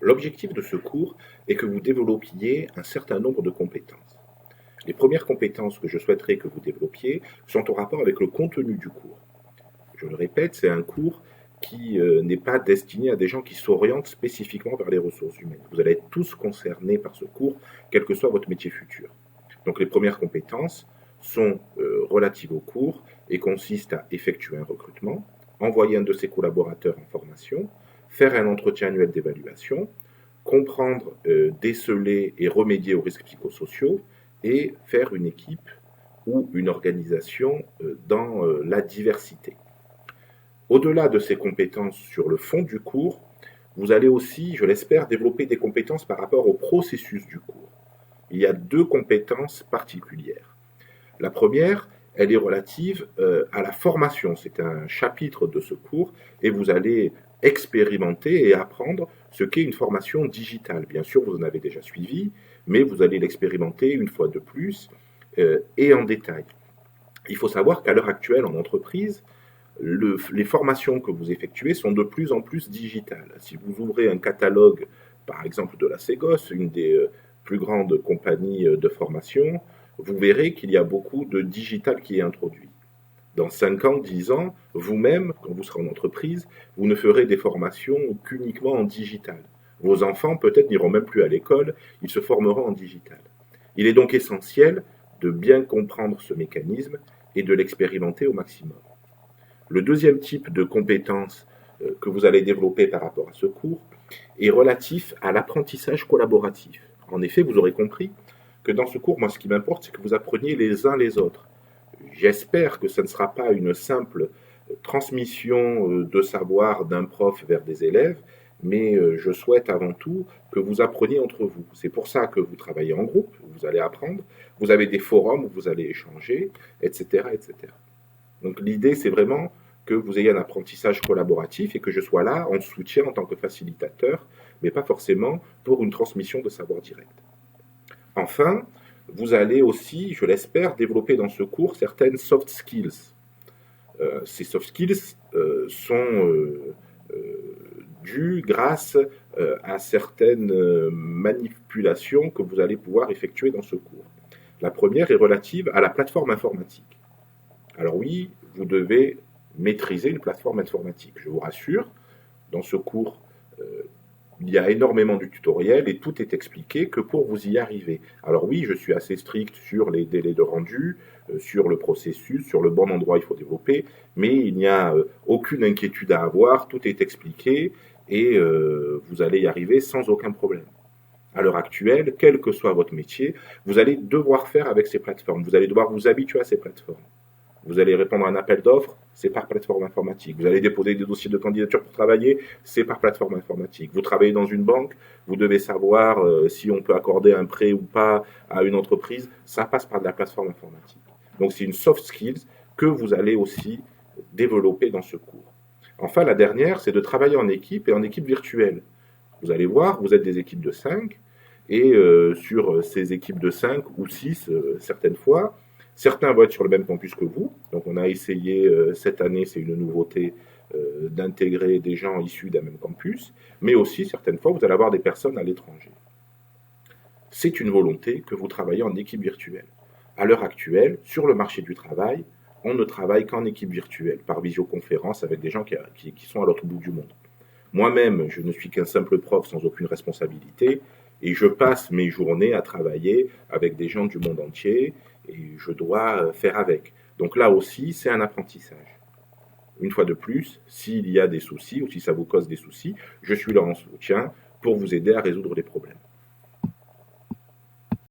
L'objectif de ce cours est que vous développiez un certain nombre de compétences. Les premières compétences que je souhaiterais que vous développiez sont en rapport avec le contenu du cours. Je le répète, c'est un cours qui n'est pas destiné à des gens qui s'orientent spécifiquement vers les ressources humaines. Vous allez être tous concernés par ce cours, quel que soit votre métier futur. Donc les premières compétences sont relatives au cours et consistent à effectuer un recrutement, envoyer un de ses collaborateurs en formation, faire un entretien annuel d'évaluation, comprendre, déceler et remédier aux risques psychosociaux et faire une équipe ou une organisation dans la diversité. Au-delà de ces compétences sur le fond du cours, vous allez aussi, je l'espère, développer des compétences par rapport au processus du cours. Il y a deux compétences particulières. La première, elle est relative à la formation. C'est un chapitre de ce cours et vous allez expérimenter et apprendre ce qu'est une formation digitale. Bien sûr, vous en avez déjà suivi, mais vous allez l'expérimenter une fois de plus et en détail. Il faut savoir qu'à l'heure actuelle en entreprise, les formations que vous effectuez sont de plus en plus digitales. Si vous ouvrez un catalogue, par exemple de la Ségos, une des plus grandes compagnies de formation, vous verrez qu'il y a beaucoup de digital qui est introduit. Dans 5 ans, 10 ans, vous-même, quand vous serez en entreprise, vous ne ferez des formations qu'uniquement en digital. Vos enfants, peut-être, n'iront même plus à l'école, ils se formeront en digital. Il est donc essentiel de bien comprendre ce mécanisme et de l'expérimenter au maximum. Le deuxième type de compétences que vous allez développer par rapport à ce cours est relatif à l'apprentissage collaboratif. En effet, vous aurez compris que dans ce cours, moi, ce qui m'importe, c'est que vous appreniez les uns les autres. J'espère que ce ne sera pas une simple transmission de savoir d'un prof vers des élèves, mais je souhaite avant tout que vous appreniez entre vous. C'est pour ça que vous travaillez en groupe, vous allez apprendre, vous avez des forums où vous allez échanger, etc., etc. Donc l'idée, c'est vraiment que vous ayez un apprentissage collaboratif et que je sois là en soutien en tant que facilitateur, mais pas forcément pour une transmission de savoir direct. Enfin, vous allez aussi, je l'espère, développer dans ce cours certaines soft skills. Ces soft skills sont dues grâce à certaines manipulations que vous allez pouvoir effectuer dans ce cours. La première est relative à la plateforme informatique. Alors oui, vous devez maîtriser une plateforme informatique. Je vous rassure, dans ce cours, il y a énormément de tutoriels et tout est expliqué que pour vous y arriver. Alors oui, je suis assez strict sur les délais de rendu, sur le processus, sur le bon endroit il faut développer, mais il n'y a aucune inquiétude à avoir, tout est expliqué et vous allez y arriver sans aucun problème. À l'heure actuelle, quel que soit votre métier, vous allez devoir faire avec ces plateformes, vous allez devoir vous habituer à ces plateformes. Vous allez répondre à un appel d'offres, c'est par plateforme informatique. Vous allez déposer des dossiers de candidature pour travailler, c'est par plateforme informatique. Vous travaillez dans une banque, vous devez savoir si on peut accorder un prêt ou pas à une entreprise, ça passe par de la plateforme informatique. Donc c'est une soft skills que vous allez aussi développer dans ce cours. Enfin, la dernière, c'est de travailler en équipe et en équipe virtuelle. Vous allez voir, vous êtes des équipes de 5 et sur ces équipes de 5 ou 6, certaines fois, certains vont être sur le même campus que vous. Donc on a essayé cette année, c'est une nouveauté, d'intégrer des gens issus d'un même campus. Mais aussi, certaines fois, vous allez avoir des personnes à l'étranger. C'est une volonté que vous travaillez en équipe virtuelle. À l'heure actuelle, sur le marché du travail, on ne travaille qu'en équipe virtuelle, par visioconférence avec des gens qui sont à l'autre bout du monde. Moi-même, je ne suis qu'un simple prof sans aucune responsabilité et je passe mes journées à travailler avec des gens du monde entier et je dois faire avec. Donc là aussi, c'est un apprentissage. Une fois de plus, s'il y a des soucis ou si ça vous cause des soucis, je suis là en soutien pour vous aider à résoudre les problèmes.